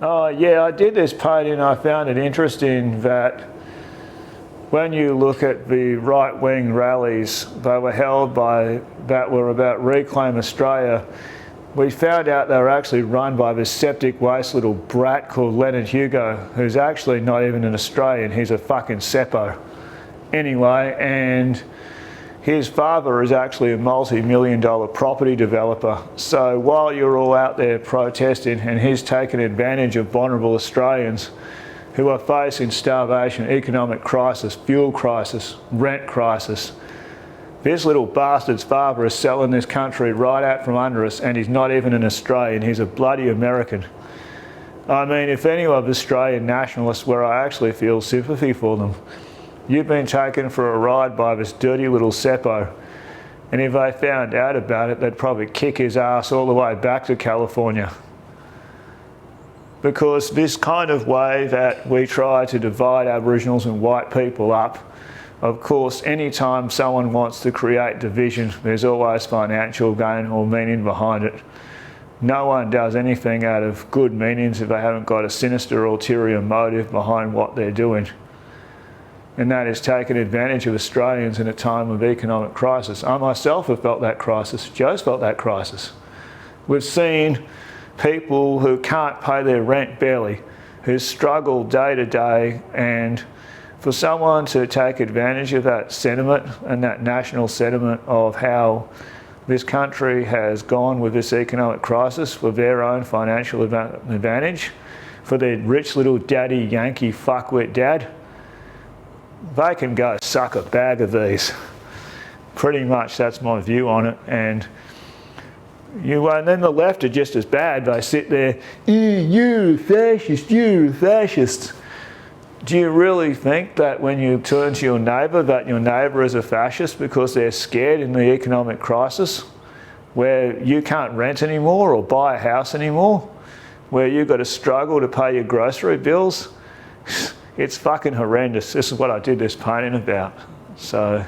Oh yeah, I did this painting. I found it interesting that when you look at the right-wing rallies, they were held by, that were about Reclaim Australia. We found out they were actually run by this septic waste little brat called Leonard Hugo, who's actually not even an Australian, he's a fucking Seppo. Anyway, and his father is actually a multi-million-dollar property developer. So while you're all out there protesting and he's taking advantage of vulnerable Australians who are facing starvation, economic crisis, fuel crisis, rent crisis, this little bastard's father is selling this country right out from under us, and he's not even an Australian, he's a bloody American. I mean, if any of Australian nationalists, where I actually feel sympathy for them, you've been taken for a ride by this dirty little Seppo, and if they found out about it, they'd probably kick his ass all the way back to California. Because this kind of way that we try to divide Aboriginals and white people up, of course, any time someone wants to create division, there's always financial gain or meaning behind it. No one does anything out of good meanings if they haven't got a sinister ulterior motive behind what they're doing. And that is taking advantage of Australians in a time of economic crisis. I myself have felt that crisis. Joe's felt that crisis. We've seen people who can't pay their rent barely, who struggle day to day, and for someone to take advantage of that sentiment and that national sentiment of how this country has gone with this economic crisis for their own financial advantage, for their rich little daddy Yankee fuckwit dad, they can go suck a bag of these. Pretty much that's my view on it. And then the left are just as bad. They sit there, you fascist, you fascists. Do you really think that when you turn to your neighbour that your neighbour is a fascist because they're scared in the economic crisis, where you can't rent anymore or buy a house anymore, where you've got to struggle to pay your grocery bills? It's fucking horrendous. This is what I did this painting about. So